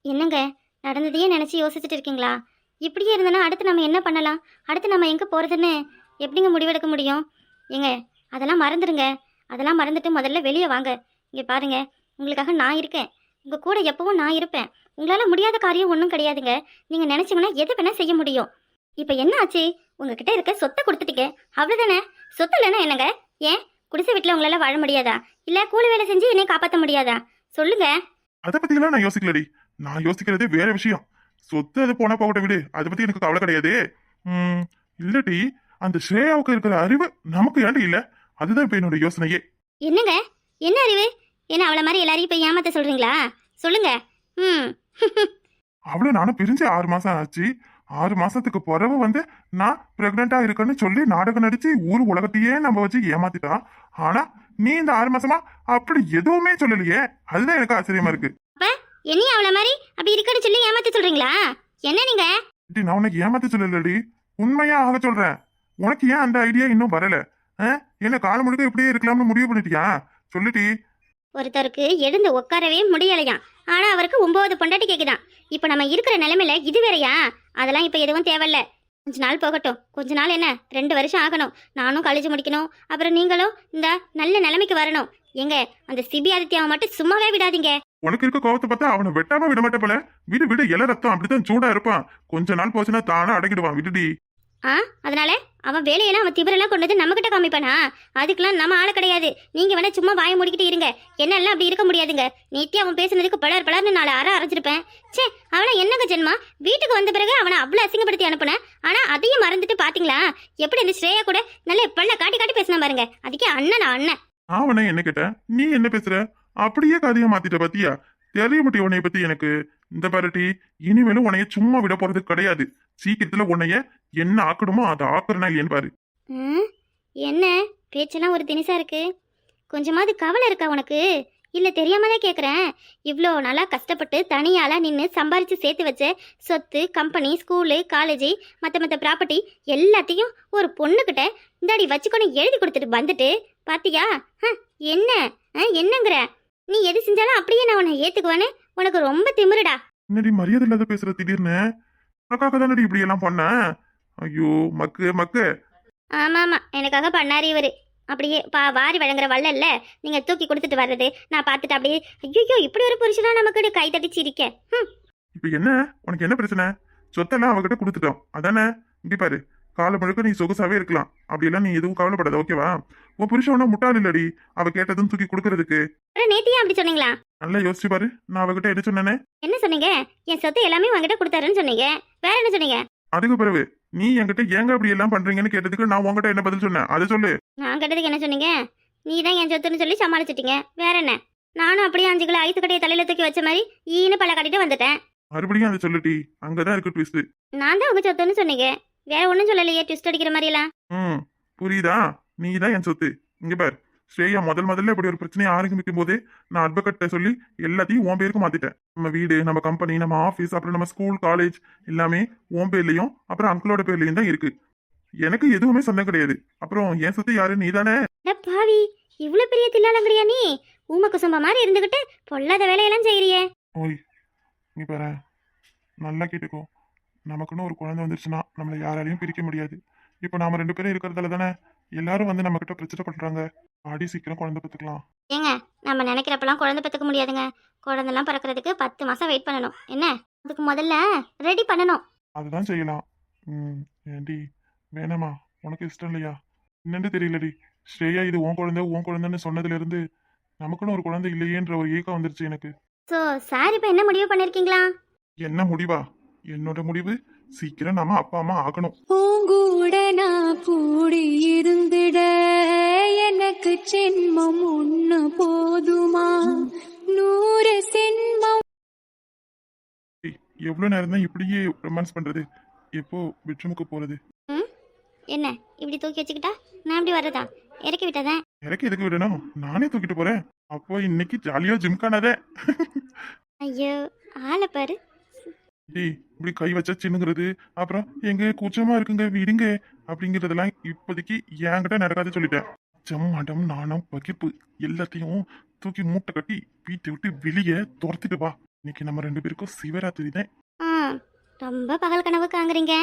என்னங்க, நடந்ததையே நினைச்சு யோசிச்சுட்டு இருக்கீங்களா? இப்படியே இருந்தனா அடுத்து நம்ம என்ன பண்ணலாம்? அடுத்து நம்ம எங்க போறதுன்னு எப்படிங்க முடிவெடுக்க முடியும்? ஏங்க, அதெல்லாம் மறந்துடுங்க. அதெல்லாம் மறந்துட்டு முதல்ல வெளியே வாங்க. இங்க பாருங்க, உங்களுக்காக நான் இருக்கேன். உங்க கூட எப்பவும் நான் இருப்பேன். உங்களால முடியாத காரியம் ஒன்றும் கிடையாதுங்க. நீங்க நினைச்சீங்கன்னா எது வேணா செய்ய முடியும். இப்ப என்ன ஆச்சு? உங்ககிட்ட இருக்க சொத்தை கொடுத்துட்டீங்க, அவ்வளவுதானே? சொத்து இல்லைன்னா என்னங்க? ஏன் குடிசை வீட்டுல உங்களால வாழ முடியாதா? இல்ல கூலி வேலை செஞ்சு என்னை காப்பாற்ற முடியாதா? சொல்லுங்க. அதை பத்திலாம் நான் யோசிக்கலடி. நான் யோசிக்கிறதே வேற விஷயம். சொத்து அது போனா போகட்ட விடு, அதை பத்தி எனக்கு கவலை கிடையாது. ம் இல்லடி, அந்த ஸ்ரேயாவுக்கு இருக்கிற அறிவு நமக்கு ஏன்டி இல்ல? அதுதான் இப்ப என்னோட யோசனையே. என்னங்க, என்ன அறிவு? என்ன அவளை மாதிரி எல்லாரையும் இப்ப ஏமாத்த சொல்றீங்களா? சொல்லுங்க. ம். அவளை நானும் பிரிஞ்சு 6 மாசம் ஆச்சு. 6 மாசத்துக்கு பிறகு நான் பிரெக்னெண்டா இருக்கேன்னு சொல்லி நாடகம் நடிச்சு ஊர் உலகத்தையே நம்ம வச்சு ஏமாத்திட்டான். ஆனா நீ இந்த 6 மாசமா அப்படி எதுவுமே சொல்லலையே. அதுதான் எனக்கு ஆச்சரியமா இருக்கு. அப்ப என்னையும் அவளை மாதிரி அப்படி இருக்குன்னு சொல்லி ஏமாத்த சொல்றீங்களா? என்ன நீங்க? நான் உனக்கு ஏமாத்த சொல்லலடி, உண்மையா ஆக சொல்றேன். உனக்கு ஏன் அந்த ஐடியா இன்னும் வரல? என்ன காலம் முழுக்க இப்படியே இருக்கலாம்னு முடிவு பண்ணிட்டியா? சொல்லுடி. ஒருத்தருக்கு எழுந்து உட்காரவே முடியலையாம். ஆனா அவருக்கு 9 பொண்டாட்டி கேக்குதான். இப்ப நம்ம இருக்கிற நிலைமையில இது வேறையா? அதெல்லாம் இப்ப எதுவும் தேவையில்ல. கொஞ்ச நாள் போகட்டும். கொஞ்ச நாள் என்ன, 2 வருஷம் ஆகணும். நானும் காலேஜ் முடிக்கணும். அப்புறம் நீங்களும் இந்த நல்ல நிலைமைக்கு வரணும். எங்க அந்த சிபி ஆதித்யாவை மட்டும் சும்மாவே விடாதீங்க. உனக்கு இருக்க கோவத்தை பார்த்தா அவனை வெட்டாம விட மாட்டே போல. விடு விடு, இல ரத்தம் அப்படித்தான் சூடா இருப்பான். கொஞ்ச நாள் போச்சுன்னா தானா அடக்கிடுவான். விடுடி. அதனால அவன் வேலையெல்லாம் அவன் திபரெல்லாம் கொண்டு வந்து நம்ம கிட்ட காமிப்பானா? அதுக்கெல்லாம் நம்ம ஆளு கிடையாது. நீங்க வேணா சும்மா வாயை மூடிக்கிட்டு இருங்க. என்னெல்லாம் அப்படி இருக்க முடியாதுங்க. நேத்தி அவன் பேசுனதுக்கு பலர் பலர்னு 4 அரை அரைஞ்சிருப்பேன். சே, அவனை என்னங்க ஜென்மா? வீட்டுக்கு வந்த பிறகு அவனை அவ்வளவு அசிங்கப்படுத்தி அனுப்புனேன். ஆனா அதையும் மறந்துட்டு பாத்தீங்களா எப்படி இந்த ஸ்ரேயா கூட நல்ல பல்ல காட்டி காட்டி பேசினா பாருங்க. அதுக்கே அண்ணனா அண்ணன். அவனை என்ன கேட்ட? நீ என்ன பேசுற? அப்படியே கதையை மாத்திட்ட பாத்தியா? தெரிய முட்டி உன்னைய பத்தி எனக்கு. இந்த பாருட்டி, இனிமேலும் உன்னைய சும்மா விட போறது கிடையாது. சீக்கிரத்துல உன்னைய என்ன ஆக்கணுமோ அதை ஆக்குறனா இல்லையன்னு பாரு. என்ன பேச்செல்லாம் ஒரு தினிசா இருக்கு? கொஞ்சமாவது கவலை இருக்கா உனக்கு? இல்ல தெரியாம தான் கேக்குறேன். இவ்வளோ நாளா கஷ்டப்பட்டு தனியாளா நின்று சம்பாரிச்சு சேர்த்து வச்ச சொத்து, கம்பெனி, ஸ்கூலு, காலேஜ், மற்ற ப்ராப்பர்ட்டி எல்லாத்தையும் ஒரு பொண்ணுகிட்ட இந்தாடி வச்சுக்கொண்டு எழுதி கொடுத்துட்டு வந்துட்டு பாத்தியா? என்ன என்னங்கிற? நீ எது செஞ்சாலும் அப்படியே நான் உன்னை ஏத்துக்குவானே. உனக்கு ரொம்ப திமிருடா. என்னடி மரியாதை இல்லாத பேசுற திடீர்னு? உனக்காக தானடி இப்படி எல்லாம் பண்ண? ஐயோ மக்கு மக்கு. ஆமா, எனக்காக பண்ணாரு இவரு. அப்படியே வாரி வழங்குற வள்ளல்ல நீங்க தூக்கி கொடுத்துட்டு வர்றது நான் பார்த்துட்டு அப்படியே ஐயோ இப்படி ஒரு புருஷனா நமக்கு கை தட்டி சிரிக்க. இப்ப என்ன உனக்கு என்ன பிரச்சனை? சொத்தெல்லாம் அவகிட்ட கொடுத்துட்டோம் அதானே? இப்படி பாரு, காலை முழுக்க நீ சொகுசாவே இருக்கலாம். அப்படியெல்லாம் நீ எதுவும் கவலைப்படாத, ஓகேவா? உன் புருஷன் ஒன்னும் முட்டாள் இல்லடி, அவ கேட்டதும் தூக்கி கொடுக்கறதுக்கு. நேத்தியா அப்படி சொன்னீங்களா? நல்லா யோசிச்சு பாரு, நான் அவகிட்ட என்ன சொன்னேனே? என்ன சொன்னீங்க? என் சொத்து எல்லாமே உங்ககிட்ட கொடுத்தாருன்னு சொன்னீங்க. வேற என்ன சொன்னீங்க? அதுக்கு பிறகு நீ என்கிட்ட ஏங்க அப்படி எல்லாம் பண்றீங்கன்னு கேட்டதுக்கு நான் உங்ககிட்ட என்ன பதில் சொன்னேன் அதை சொல்லு. நான் கேட்டதுக்கு என்ன சொன்னீங்க? நீ தான் என் சொத்துன்னு சொல்லி சமாளிச்சிட்டீங்க. வேற என்ன? நானும் அப்படியே 5 கிலோ ஐஸ் கட்டையை தலையில தூக்கி வச்ச மாதிரி ஈன்னு பல கட்டிட்டு வந்துட்டேன். மறுபடியும் அதை சொல்லுட்டி, அங்கதான் இருக்கு ட்விஸ்ட். நான் தான் உங்க சொத்துன்னு சொன்னீங்க. வேற ஒன்றும் சொல்லலையே ட்விஸ்ட் அடிக்கிற மாதிரி எல்லாம். புரியுதா? நீ தான் என் சொத்து. இங்க பார், ஸ்ரேயா முதல்ல இப்படி ஒரு பிரச்சனையை ஆரம்பிக்கும் போதே நான் அட்வொகேட்ட சொல்லி எல்லாத்தையும் உன் பேருக்கு மாத்திட்டேன். நம்ம வீடு, நம்ம கம்பெனி, நம்ம ஆஃபீஸ், அப்புறம் நம்ம ஸ்கூல், காலேஜ் எல்லாமே உன் பேர்லயும் அப்புறம் அங்கிளோட பேர்லயும் தான் இருக்கு. எனக்கு எதுவுமே சொந்தம் கிடையாது. அப்புறம் என் சொத்து யாரு? நீ தானே. பாவி, இவ்வளவு பெரிய தில்லாலங்கறியா நீ? ஊம குசும்ப மாதிரி இருந்துகிட்டு பொல்லாத வேலையெல்லாம் செய்யறியே. ஓய், நீ பாரு, நல்லா கேட்டுக்கோ. நமக்குன்னு ஒரு குழந்தை வந்துருச்சுன்னா நம்மளை யாராலையும் பிரிக்க முடியாது. இப்போ நாம 2 பேரும் இருக்கிறதால தானே எல்லாரும் நம்ம கிட்ட பிரச்சனை பண்றாங்க. ஆடி சீக்கிரம் குழந்தை பெற்றுக்கலாம். ஏங்க, நம்ம நினைக்கிறப்பெல்லாம் குழந்தை பெற்றுக்க முடியாதுங்க. குழந்தைலாம் பிறக்கிறதுக்கு 10 மாசம் வெயிட் பண்ணணும். என்ன, அதுக்கு முதல்ல ரெடி பண்ணணும். அதுதான் செய்யலாம். ஏண்டி வேணாமா? உனக்கு இஷ்டம் இல்லையா? என்னன்னு தெரியலடி, ஸ்ரேயா இது உன் குழந்தைன்னு சொன்னதுல இருந்து நமக்குன்னு ஒரு குழந்தை இல்லையேன்ற ஒரு ஏக்கம் வந்துருச்சு எனக்கு. ஸோ சார் இப்போ என்ன முடிவு பண்ணிருக்கீங்களா? என்ன முடிவா? என்னோட முடிவு சீக்கிரம் நாம அப்பா அம்மா ஆகணும். பூங்கூட நான் கூடி இருந்திட எனக்கு ஜென்மம் ஒண்ணு போதுமா? 100 சென்மம். எவ்வளவு நேரம் தான் இப்படியே ரொமான்ஸ் பண்றது? எப்போ பெட்ரூமுக்கு போறது? என்ன இப்படி தூக்கி வச்சுக்கிட்டா நான் எப்படி வர்றதா? இறக்கி விட்டதேன். இறக்கி எதுக்கு விடணும்? நானே தூக்கிட்டு போறேன். அப்போ இன்னைக்கு ஜாலியா ஜிம்கானதே. ஐயோ, ஆளை பாரு. இப்படி கை வச்சா சின்னுங்கிறது, அப்புறம் எங்க கூச்சமா இருக்குங்க விடுங்க அப்படிங்கறதெல்லாம் இப்போதைக்கு என்கிட்ட நடக்காது சொல்லிட்டேன். ஜம்மாட்டம், நாணம், பகிர்ப்பு எல்லாத்தையும் தூக்கி மூட்டை கட்டி வீட்டை விட்டு வெளியே துரத்திட்டு வா. இன்னைக்கு நம்ம 2 பேருக்கும் சிவராத்திரி தான். ஆ ரொம்ப பகல் கனவு காங்குறீங்க.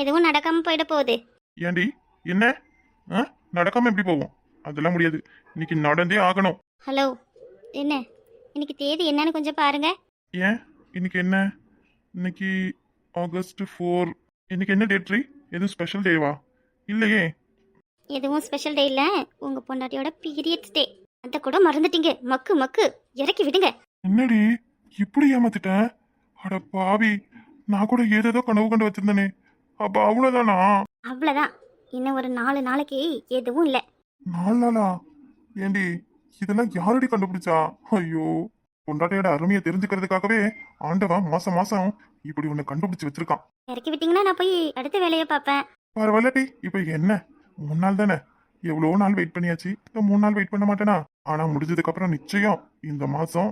எதுவும் நடக்காம போயிட போகுது. ஏண்டி என்ன நடக்காம எப்படி போவோம்? அதெல்லாம் முடியாது, இன்னைக்கு நடந்தே ஆகணும். ஹலோ, என்ன இன்னைக்கு தேதி என்னன்னு கொஞ்சம் பாருங்க. ஏன் இன்னைக்கு என்ன? இன்னைக்கு ஆகஸ்ட் 4. இன்னைக்கு என்ன டேட்? எதுவும் ஸ்பெஷல் டேவா? இல்லையே. எதுவும் ஸ்பெஷல் டே இல்லை, உங்கள் பொண்டாட்டியோட பீரியட்ஸ் டே. அதை கூட மறந்துட்டீங்க. மக்கு மக்கு இறக்கி விடுங்க. என்னடி இப்படி ஏமாத்திட்டேன்? அட பாவி, நான் கூட ஏதேதோ கனவு கண்டு வச்சிருந்தேனே. அப்ப அவ்வளவுதானா? அவ்வளோதான். இன்னும் ஒரு 4 நாளைக்கு எதுவும் இல்லை. 4 நாளா? ஏண்டி இதெல்லாம் யாரடி கண்டுபிடிச்சா? ஐயோ, பொண்டாட்டியோட அருமையை தெரிஞ்சுக்கிறதுக்காகவே ஆண்டவன் மாசம் மாசம் இப்படி ஒண்ணு கண்டுபிடிச்சு வச்சிருக்கான். இறக்கி விட்டீங்கன்னா நான் போய் அடுத்த வேலையை பார்ப்பேன். பரவாயில்லடி, இப்ப என்ன 3 நாள் தானே, எவ்வளோ நாள் வெயிட் பண்ணியாச்சு. இந்த 3 நாள் வெயிட் பண்ண மாட்டேனா? ஆனா முடிஞ்சதுக்கு அப்புறம் நிச்சயம் இந்த மாசம்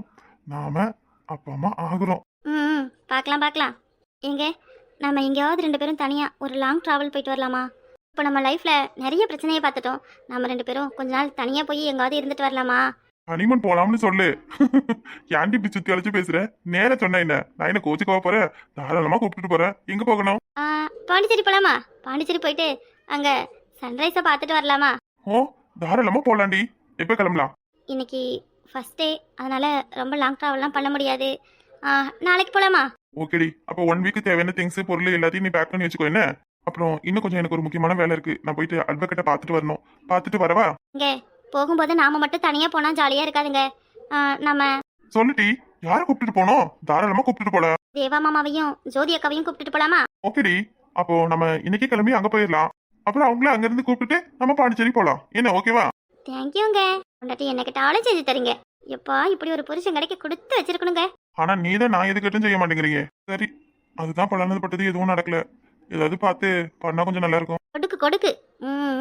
நாம அப்பா அம்மா ஆகுறோம். ம் பார்க்கலாம் பார்க்கலாம். எங்க நம்ம எங்கேயாவது 2 பேரும் தனியாக ஒரு லாங் ட்ராவல் போயிட்டு வரலாமா? இப்போ நம்ம லைஃப்பில் நிறைய பிரச்சனையை பார்த்துட்டோம். நம்ம 2 பேரும் கொஞ்ச நாள் தனியாக போய் எங்காவது இருந்துட்டு வரலாமா? ஹனிமூன் போலாம்னு சொல்லு. ஏன்டி இப்படி சுத்தி அழைச்சு பேசுற? நேர சொன்ன என்ன? நான் என்ன கோச்சுக்கவா போறேன்? தாராளமா கூப்பிட்டுட்டு போறேன். எங்க போகணும்? பாண்டிச்சேரி போகலாமா? பாண்டிச்சேரி போயிட்டு அங்கே சன்ரைஸை பார்த்துட்டு வரலாமா? ஓ, தாராளமா போலாண்டி. எப்ப கிளம்பலாம்? இன்னைக்கு ஃபர்ஸ்ட் டே, அதனால ரொம்ப லாங் ட்ராவல்லாம் பண்ண முடியாது. நாளைக்கு போகலாமா? ஓகேடி, அப்போ 1 வீக்கு தேவையான திங்ஸ் பொருள் எல்லாத்தையும் நீ பேக் பண்ணி வச்சுக்கோ. என்ன அப்புறம் இன்னும் கொஞ்சம் எனக்கு ஒரு முக்கியமான வேலை இருக்கு. நான் போயிட்டு அட்வொகேட்டை பார்த்துட்டு வரணும். பார்த்துட்டு வரவா? இங்கே போகும்போது நாம மட்டும் தனியாக போனால் ஜாலியாக இருக்காதுங்க. நம்ம சொல்லுடி, யாரை கூப்பிட்டுட்டு போனோம்? தாராளமா கூப்பிட்டுட்டு போல. தேவா மாமாவையும் ஜோதி அக்காவையும் கூப்பிட்டுட்டு போகலாமா? ஓகேடி, அப்போ நம்ம இன்னைக்கு கிளம்பி அங்க போயிடலாம். அப்புறம் அவங்கள அங்க இருந்து கூப்பிட்டுட்டு நம்ம பாண்டிச்சேரி போலாம். என்ன ஓகேவா? தேங்க்யூங்க. கொண்டாட்டி என்ன கேட்டாலும் செஞ்சு தரீங்க. எப்பா இப்படி ஒரு புருஷன் கிடைக்க கொடுத்து வச்சிருக்கணுங்க. ஆனா நீதான் நான் எது கேட்டும் செய்ய மாட்டேங்கிறீங்க. சரி, அதுதான் பலனது பட்டது எதுவும் நடக்கல. ஏதாவது பார்த்து பண்ணா கொஞ்சம் நல்லா இருக்கும். கொடுக்கு கொடுக்கு.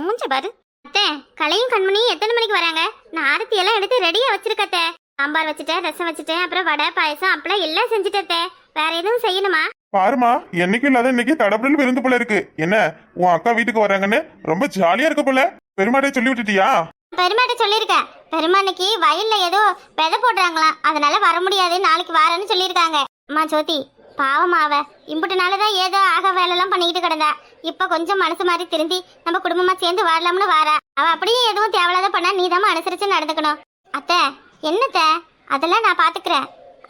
மூஞ்ச பாரு. அத்தை, கலையும் கண்மணியும் எத்தனை மணிக்கு வராங்க? நான் ஆரத்தி எல்லாம் எடுத்து ரெடியா வச்சிருக்கத்தே. சாம்பார் வச்சுட்டேன், ரசம் வச்சுட்டேன், அப்புறம் வடை பாயசம் அப்பெல்லாம் எல்லாம் செஞ்சுட்டே. வேற எதுவும் செய்யணுமா? பாருமா, என்னைக்கும் இல்லாத இன்னைக்கு தடப்படல் விருந்து போல இருக்கு. என்ன உன் அக்கா வீட்டுக்கு வராங்கன்னு ரொம்ப ஜாலியா இருக்க போல. பெருமாட்டை சொல்லி விட்டுட்டியா? பெருமாட்ட சொல்லியிருக்கேன். பெருமா இன்னைக்கு வயல்ல ஏதோ விதை போடுறாங்களாம், அதனால வர முடியாது, நாளைக்கு வாரேன்னு சொல்லியிருக்காங்க. அம்மா ஜோதி பாவமா, அவ இம்புட்டுனாலதான் ஏதோ ஆக வேலைலாம் பண்ணிக்கிட்டு கிடந்தா. இப்ப கொஞ்சம் மனசு மாதிரி திருந்தி நம்ம குடும்பமா சேர்ந்து வாழலாம்னு வாரா. அவ அப்படியே எதுவும் தேவையில்லாத பண்ணா நீதாம அனுசரிச்சு நடந்துக்கணும். அத்தை, என்னத்த அதெல்லாம் நான் பாத்துக்கிறேன்.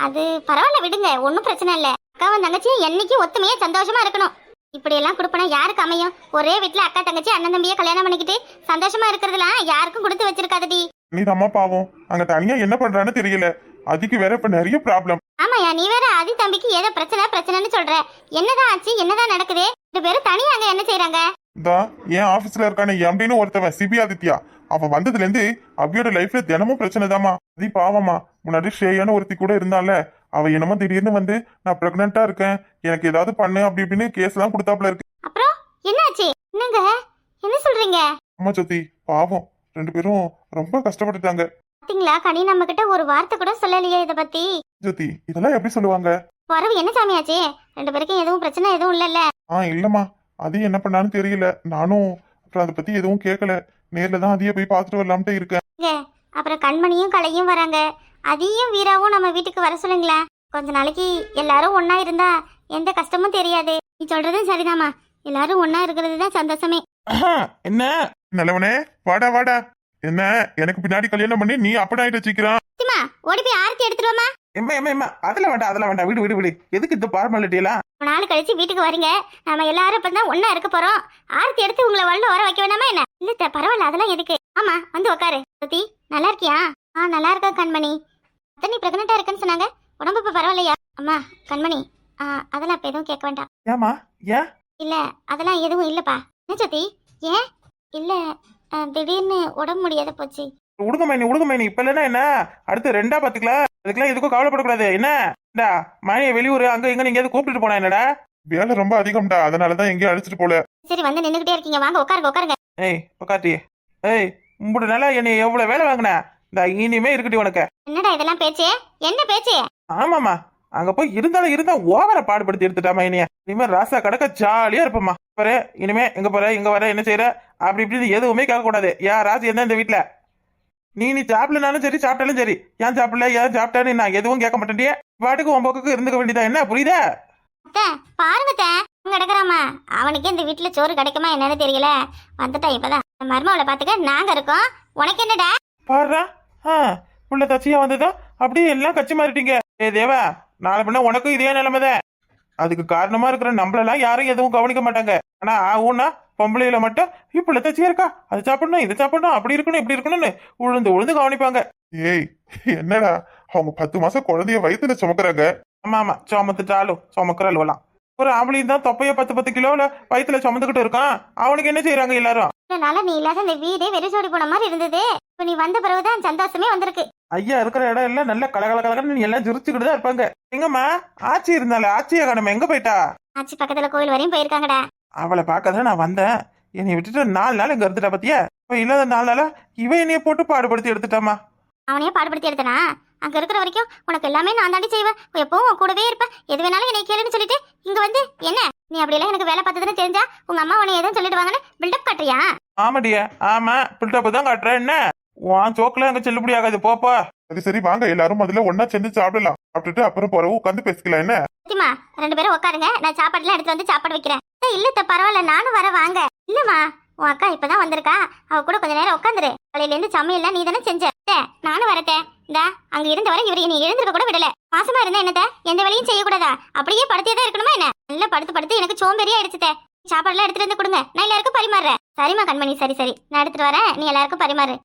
அது பரவாயில்ல, விடுங்க, ஒன்றும் பிரச்சனை இல்லை. அக்காவும் தங்கச்சியும் என்னைக்கும் ஒத்துமையா சந்தோஷமா இருக்கணும். இப்படி எல்லாம் கொடுப்பனா யாருக்கு அமையும்? ஒரே வீட்டுல அக்கா தங்கச்சி அண்ணன் தம்பிய கல்யாணம் பண்ணிக்கிட்டு சந்தோஷமா இருக்கிறதுலாம் யாருக்கும் கொடுத்து வச்சிருக்காதடி. நீ அம்மா பாவம், அங்க தனியா என்ன பண்றான்னு தெரியல. அதுக்கு வேற இப்ப நிறைய ப்ராப்ளம். ஆமாயா, நீ வேற ஆதி தம்பிக்கு ஏதோ பிரச்சனைன்னு சொல்ற. என்னதான் ஆச்சு? என்னதான் நடக்குது? 2 பேரும் தனியா அங்க என்ன செய்யறாங்க? என் ஆபீஸ்ல இருக்கான எம்டின்னு ஒருத்தவன் சிபி ஆதித்யா. அவன் வந்ததுல இருந்து அபியோட லைஃப்ல தினமும் பிரச்சனை தாமா. அது பாவமா, முன்னாடி ஸ்ரேயான ஒருத்தி கூட இருந்தால, அவ என்னமோ திடீர்னு வந்து நான் பிரெக்னெண்டா இருக்கேன், எனக்கு ஏதாவது பண்ணு அப்படி இப்படின்னு கேஸ் எல்லாம் கொடுத்தாப்புல இருக்கு. அப்புறம் என்னாச்சு? என்னங்க என்ன சொல்றீங்க? அம்மா ஜோதி பாவம், 2 பேரும் ரொம்ப கஷ்டப்பட்டுட்டாங்க. பாத்தீங்களா, கனி நம்ம கிட்ட ஒரு வார்த்தை கூட சொல்லலையே இத பத்தி. ஜோதி இதெல்லாம் எப்படி சொல்லுவாங்க? வரவு என்ன சாமியாச்சு? 2 பேருக்கும் எதுவும் பிரச்சனை எதுவும் இல்லல்ல? இல்லம்மா, அது என்ன பண்ணான்னு தெரியல. நானும் அப்புறம் அதை பத்தி எதுவும் கேட்கல. நேர்ல தான் அதையே போய் பார்த்துட்டு வரலாம்ட்டு இருக்கேன். அப்புறம் கண்மணியும் கலையும் வராங்க. அதையும் வீராவும் நம்ம வீட்டுக்கு வர சொல்லுங்களேன். கொஞ்ச நாளைக்கு எல்லாரும் ஒன்னா இருந்தா எந்த கஷ்டமும் தெரியாது. நீ சொல்றதும் சரிதாமா, எல்லாரும் ஒன்னா இருக்கிறது தான் சந்தோஷமே. என்ன நல்லவனே, வாடா வாடா. என்ன எனக்கு பின்னாடி கல்யாணம் பண்ணி நீ அப்படாயிட்ட சீக்கிரம். ஓடி போய் ஆரத்தி எடுத்துருவாமா. அதெல்லாம் வேண்டாம் விடு விடு விடு. எதுக்கு இந்த ஃபார்மாலிட்டி எல்லாம்? 3 நாள் கழிச்சு வீட்டுக்கு வரீங்க, நம்ம எல்லாரும் இப்பதான் ஒன்னா இருக்க போறோம். ஆரத்தி எடுத்து உங்களை வர வைக்க வேணாமா என்ன? இல்ல பரவாயில்ல, அதெல்லாம் எதுக்கு. ஆமா வந்து உட்காரு. ஜோதி நல்லா இருக்கியா? நல்லா இருக்க கண்மணி. அத்தை, நீ பிரெக்னெண்டா இருக்குன்னு சொன்னாங்க, உடம்பு இப்ப பரவாயில்லையா? அம்மா கண்மணி, அதெல்லாம் இப்ப எதுவும் கேட்க வேண்டாம். ஏமா ஏன்? இல்ல அதெல்லாம் எதுவும் இல்லப்பா. என்ன ஜோதி? ஏன் இல்ல, திடீர்னு உடம்பு முடியாத போச்சு. உடுங்க இப்ப இல்லைன்னா என்ன, அடுத்து 2ஆ பாத்துக்கலாம். அதுக்கெல்லாம் எதுக்கும் கவலைப்படக்கூடாது. என்ன மணியை வெளியூர் அங்க எங்க நீங்க கூப்பிட்டு போனா என்னடா? வேலை ரொம்ப அதிகம்டா, அதனாலதான் எங்கேயும் அழைச்சிட்டு போல. சரி வந்து நின்னுகிட்டே இருக்கீங்க, வாங்க உட்காருங்க. ஏய் உட்காத்தி. ஏய் உங்களோட நாளா என்னை எவ்வளவு வேலை வாங்கின, இந்த இனிமே இருக்கட்டி உனக்கு. என்னடா இதெல்லாம் பேச்சு? என்ன பேச்சு? ஆமாமா, அங்க போய் இருந்தா ஓவர பாடுபடுத்தி எடுத்துட்டாமா. இனிமே ராசா கடக்க ஜாலியா இருப்பம்மா. பாரு, இனிமே எங்க போற இங்க வர என்ன செய்யற அப்படி இப்படின்னு எதுவுமே கேட்க கூடாது. யாராச்சும் என்ன இந்த வீட்டுல நீ சாப்பிடலனாலும் சரி சாப்பிட்டாலும் சரி, ஏன் சாப்பிடல ஏன் சாப்பிட்டான்னு நான் எதுவும் கேட்க மாட்டேன்டியே. பாட்டுக்கு உன் பக்கம் இருந்துக்க வேண்டியதா என்ன, புரியுதா? அத்தை பாருங்க அத்தை, அங்க கிடக்குறாமா. அவனுக்கு இந்த வீட்டுல சோறு கிடைக்குமா என்னன்னு தெரியல. வந்துட்டா இப்பதான். மருமவளை பாத்துக்க நாங்க இருக்கோம், உனக்கு என்னடா? பாடுறா, உள்ள தச்சியா வந்ததா அப்படியே எல்லாம் கட்சி மாறிட்டீங்க. தேவா, நாளை பின்ன உனக்கும் இதே நிலைமைதான். அதுக்கு காரணமா இருக்கிற நம்மளெல்லாம் யாரும் எதுவும் கவனிக்க மாட்டாங்க. ஆனா ஆகும்னா பொம்பளையில மட்டும் இப்படி தச்சியா இருக்கா, அது சாப்பிடணும் இது சாப்பிடணும் அப்படி இருக்கணும் இப்படி இருக்கணும்னு உழுந்து உழுந்து கவனிப்பாங்க. ஏய் என்னடா, அவங்க 10 மாசம் குழந்தைய வயித்துல சுமக்குறாங்க. ஆமா சுமத்துட்டாலும் சுமக்குறாலும் ஒரு ஆம்பளையும் தான் தொப்பைய 10 கிலோல வயித்துல சுமந்துக்கிட்டு இருக்கான். அவனுக்கு என்ன செய்யறாங்க எல்லாரும்? இதனால நீ இல்லாத இந்த வீடே வெறிச்சோடி போன மாதிரி இருந்தது. இப்ப நீ வந்த பிறகுதான் சந்தோஷமே வந்திருக்கு. ஐயா இருக்கிற இடம் எல்லாம் நல்ல கலகலன்னு எல்லாம் சிரிச்சுக்கிட்டு தான் இருப்பாங்க. எங்கம்மா ஆச்சி இருந்தால, ஆச்சியா காணாம எங்க போயிட்டா? ஆச்சி பக்கத்துல கோயில் வரையும் போயிருக்காங்கடா. அவளை பார்க்கதான் நான் வந்தேன். என்னை விட்டுட்டு 4 நாள் இங்க இருந்துட்டா பத்தியா? இப்ப இல்லாத 4 நாளா இவ என்னைய போட்டு பாடுபடுத்தி எடுத்துட்டாமா. அவனையே பாடுபடுத்தி எடுத்தனா? அங்க இருக்கிற வரைக்கும் உனக்கு எல்லாமே நான் தாண்டி செய்வேன். எப்பவும் உன் கூடவே இருப்ப. எது வேணாலும் என்னை கேளுன்னு சொல்லிட்டு இங்க வந்து என்ன நீ அப்படியெல்லாம் எனக்கு வேலை பார்த்ததுன்னு தெரிஞ்சா உங்க அம்மா உன்னை எதுவும் சொல்லிடுவாங்கன்னு பில்டப் காட்டுறியா? ஆமாடியா, ஆமா பில்டப் தான் காட்டுறேன். என்ன உன் சோக்குல அங்க செல்லுபடி ஆகாது, போப்பா. அது சரி, வாங்க எல்லாரும் முதல்ல ஒன்னா சேர்ந்து சாப்பிடலாம். சாப்பிட்டுட்டு அப்புறம் போறவு உட்காந்து பேசிக்கலாம். என்ன சத்தியமா 2 பேரும் உட்காருங்க, நான் சாப்பாடுலாம் எடுத்து வந்து சாப்பாடு வைக்கிறேன். இல்ல பரவாயில்ல, நானும் வர வாங்க. இல்லம்மா, உன் அக்கா இப்பதான் வந்திருக்கா, அவ கூட கொஞ்ச நேரம் உட்காந்துரு. காலையில இருந்து சமையல்லாம் நீ தானே செஞ்ச. நானும் வரத்தேன். இந்தா அங்க இருந்த வரை இவரு நீ எழுந்திருக்க கூட விடல. மாசமா இருந்தா என்னத்த எந்த வேலையும் செய்யக்கூடாதா? அப்படியே படுத்தே தான் இருக்கணுமா என்ன? நல்லா படுத்து எனக்கு சோம்பேறியா எடுத்துட்ட. சாப்பாடுலாம் எடுத்துட்டு வந்து கொடுங்க, நான் எல்லாருக்கும் பரிமாறுறேன். சரிம்மா கண்மணி, சரி நான் எடுத்துட்டு வரேன், நீ எல்லாருக்கும் பரிமாறு.